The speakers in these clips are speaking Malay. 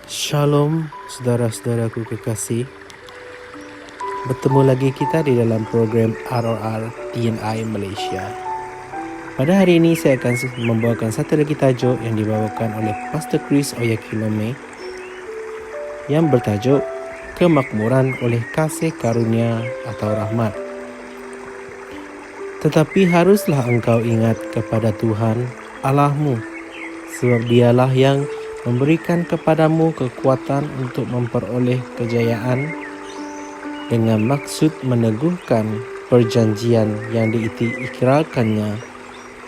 Shalom saudara-saudaraku kekasih. Bertemu lagi kita di dalam program ROR TNI Malaysia. Pada hari ini saya akan membawakan satu lagi tajuk yang dibawakan oleh Pastor Chris Oyakhilome yang bertajuk Kemakmuran oleh Kasih Karunia atau Rahmat. Tetapi haruslah engkau ingat kepada Tuhan Allahmu, sebab dialah yang memberikan kepadamu kekuatan untuk memperoleh kejayaan dengan maksud meneguhkan perjanjian yang diikrarkannya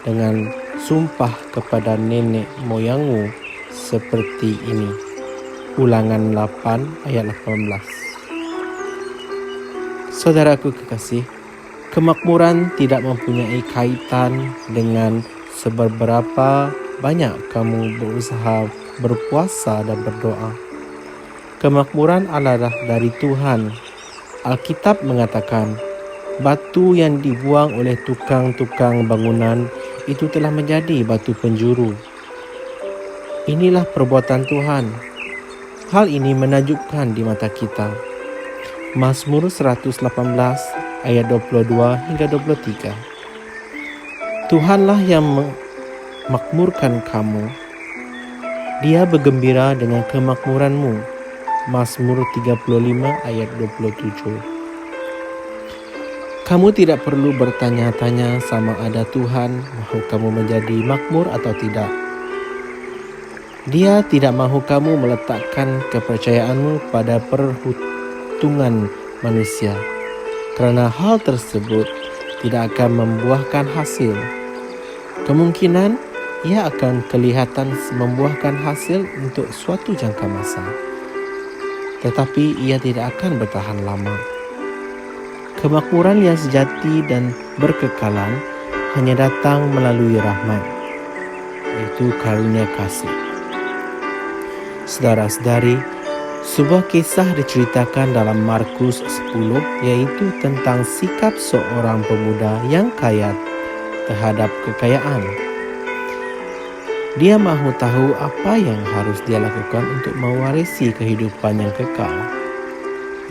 dengan sumpah kepada nenek moyangmu seperti ini. Ulangan 8 ayat 18. Saudaraku kekasih, kemakmuran tidak mempunyai kaitan dengan seberapa banyak kamu berusaha berpuasa dan berdoa. Kemakmuran adalah dari Tuhan. Alkitab mengatakan, batu yang dibuang oleh tukang-tukang bangunan itu telah menjadi batu penjuru. Inilah perbuatan Tuhan. Hal ini menakjubkan di mata kita. Mazmur 118 ayat 22 hingga 23. Tuhanlah yang memakmurkan kamu. Dia bergembira dengan kemakmuranmu. Mazmur 35 ayat 27. Kamu tidak perlu bertanya-tanya sama ada Tuhan mahu kamu menjadi makmur atau tidak. Dia tidak mahu kamu meletakkan kepercayaanmu pada perhitungan manusia, kerana hal tersebut tidak akan membuahkan hasil. Kemungkinan ia akan kelihatan membuahkan hasil untuk suatu jangka masa, tetapi ia tidak akan bertahan lama. Kemakmuran yang sejati dan berkekalan hanya datang melalui rahmat, iaitu karunia kasih. Saudara-saudari, sebuah kisah diceritakan dalam Markus 10, iaitu tentang sikap seorang pemuda yang kaya terhadap kekayaan. Dia mahu tahu apa yang harus dia lakukan untuk mewarisi kehidupan yang kekal.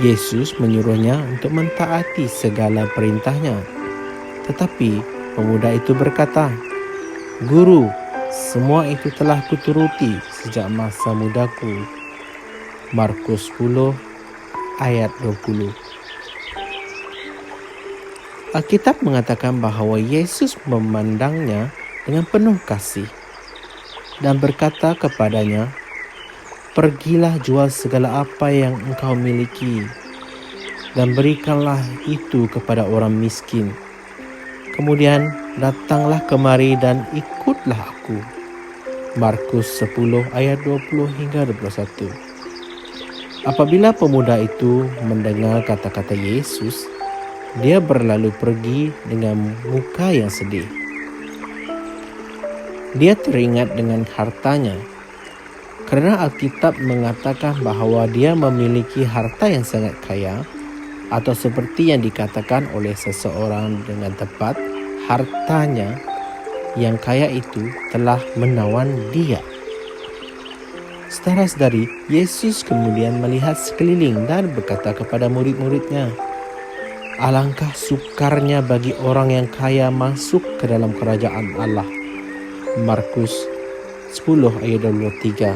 Yesus menyuruhnya untuk mentaati segala perintahnya. Tetapi pemuda itu berkata, "Guru, semua itu telah kuturuti sejak masa mudaku." Markus 10 ayat 20. Alkitab mengatakan bahawa Yesus memandangnya dengan penuh kasih dan berkata kepadanya, "Pergilah jual segala apa yang engkau miliki dan berikanlah itu kepada orang miskin. Kemudian datanglah kemari dan ikutlah aku." Markus 10 ayat 20 hingga 21. Apabila pemuda itu mendengar kata-kata Yesus, dia berlalu pergi dengan muka yang sedih. Dia teringat dengan hartanya, kerana Alkitab mengatakan bahawa dia memiliki harta yang sangat kaya, atau seperti yang dikatakan oleh seseorang dengan tepat, hartanya yang kaya itu telah menawan dia. Saudara-saudari, Yesus kemudian melihat sekeliling dan berkata kepada murid-muridnya, "Alangkah sukarnya bagi orang yang kaya masuk ke dalam kerajaan Allah." Markus 10 ayat 23.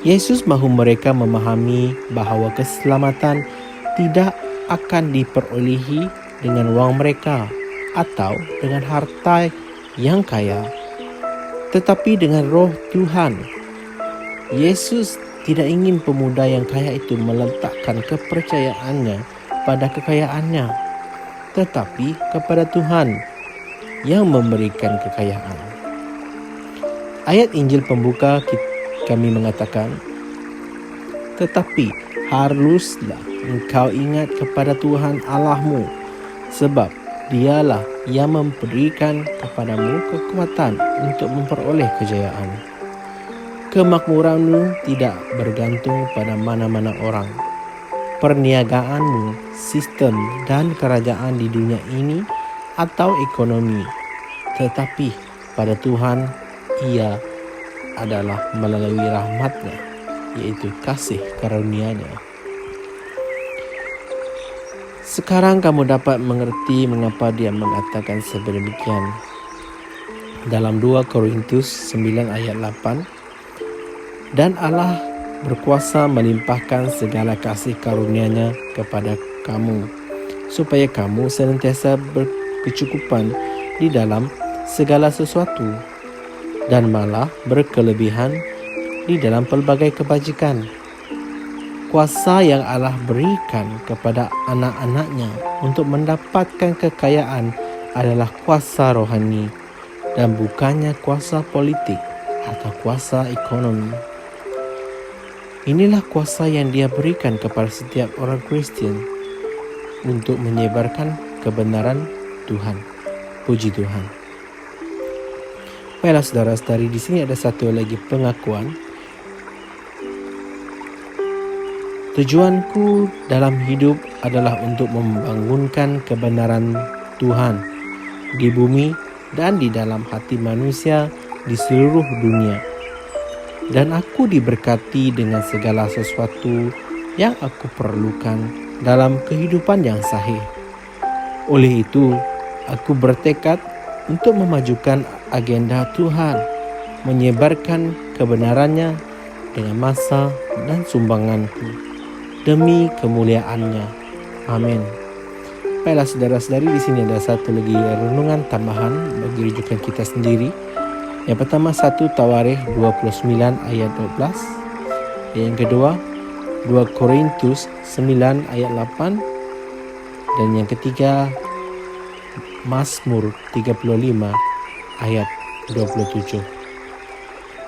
Yesus mahu mereka memahami bahawa keselamatan tidak akan diperolehi dengan wang mereka atau dengan harta yang kaya, tetapi dengan roh Tuhan. Yesus tidak ingin pemuda yang kaya itu meletakkan kepercayaannya pada kekayaannya, tetapi kepada Tuhan yang memberikan kekayaan. Ayat Injil pembuka kami mengatakan, "Tetapi haruslah engkau ingat kepada Tuhan Allahmu, sebab dialah yang memberikan kepadamu kekuatan untuk memperoleh kejayaan." Kemakmuranmu tidak bergantung pada mana-mana orang, perniagaanmu, sistem dan kerajaan di dunia ini atau ekonomi, tetapi pada Tuhan ia adalah melalui rahmat-Nya, yaitu kasih karunia-Nya. Sekarang kamu dapat mengerti mengapa Dia mengatakan sedemikian. Dalam 2 Korintus 9 ayat 8, dan Allah berkuasa melimpahkan segala kasih karunia-Nya kepada kamu, supaya kamu senantiasa berkecukupan di dalam segala sesuatu, dan malah berkelebihan di dalam pelbagai kebajikan. Kuasa yang Allah berikan kepada anak-anak-Nya untuk mendapatkan kekayaan adalah kuasa rohani dan bukannya kuasa politik atau kuasa ekonomi. Inilah kuasa yang Dia berikan kepada setiap orang Kristian untuk menyebarkan kebenaran Tuhan. Puji Tuhan. Baiklah saudara-saudari, di sini ada satu lagi pengakuan. Tujuanku dalam hidup adalah untuk membangunkan kebenaran Tuhan di bumi dan di dalam hati manusia di seluruh dunia. Dan aku diberkati dengan segala sesuatu yang aku perlukan dalam kehidupan yang sahih. Oleh itu, aku bertekad untuk memajukan agenda Tuhan, menyebarkan kebenarannya dengan masa dan sumbanganku demi kemuliaan-Nya. Amin. Baiklah saudara-saudari, di sini ada satu lagi renungan tambahan bagi rujukan kita sendiri. Yang pertama 1 Tawarikh 29 ayat 12. Yang kedua 2 Korintus 9 ayat 8. Dan yang ketiga Mazmur 35 ayat 27.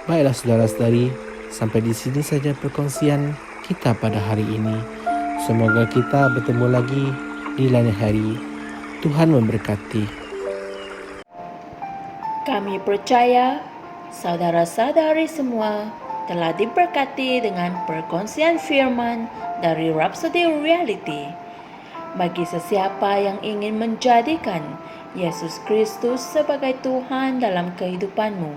Baiklah saudara-saudari, sampai di sini saja perkongsian kita pada hari ini. Semoga kita bertemu lagi di lain hari. Tuhan memberkati. Kami percaya saudara-saudari semua telah diberkati dengan perkongsian firman dari Rhapsody Reality. Bagi sesiapa yang ingin menjadikan Yesus Kristus sebagai Tuhan dalam kehidupanmu,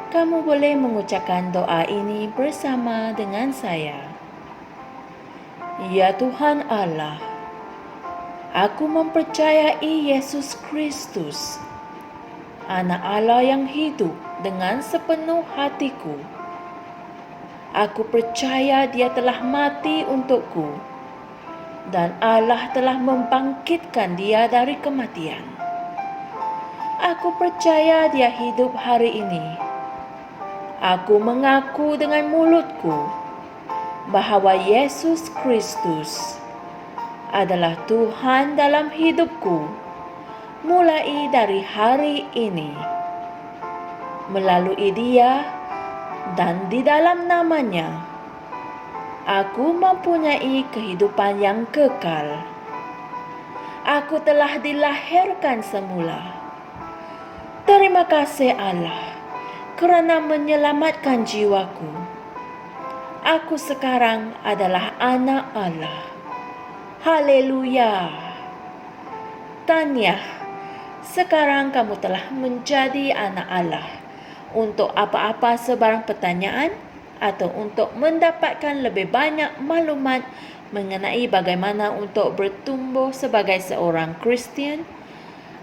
kamu boleh mengucapkan doa ini bersama dengan saya. Ya Tuhan Allah, aku mempercayai Yesus Kristus, Anak Allah yang hidup dengan sepenuh hatiku. Aku percaya Dia telah mati untukku dan Allah telah membangkitkan Dia dari kematian. Aku percaya Dia hidup hari ini. Aku mengaku dengan mulutku bahwa Yesus Kristus adalah Tuhan dalam hidupku mulai dari hari ini. Melalui Dia dan di dalam nama-Nya, aku mempunyai kehidupan yang kekal. Aku telah dilahirkan semula. Terima kasih Allah kerana menyelamatkan jiwaku. Aku sekarang adalah anak Allah. Haleluya. Tahniah, sekarang kamu telah menjadi anak Allah. Untuk apa-apa sebarang pertanyaan atau untuk mendapatkan lebih banyak maklumat mengenai bagaimana untuk bertumbuh sebagai seorang Kristian,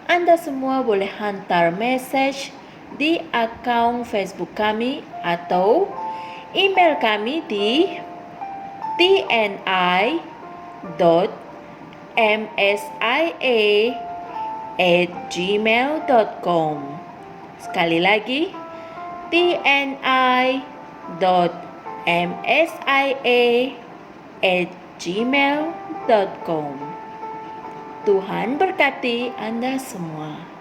Anda semua boleh hantar mesej di akaun Facebook kami atau email kami di tni.msia@gmail.com. Sekali lagi, tni.msia@gmail.com. Tuhan berkati Anda semua.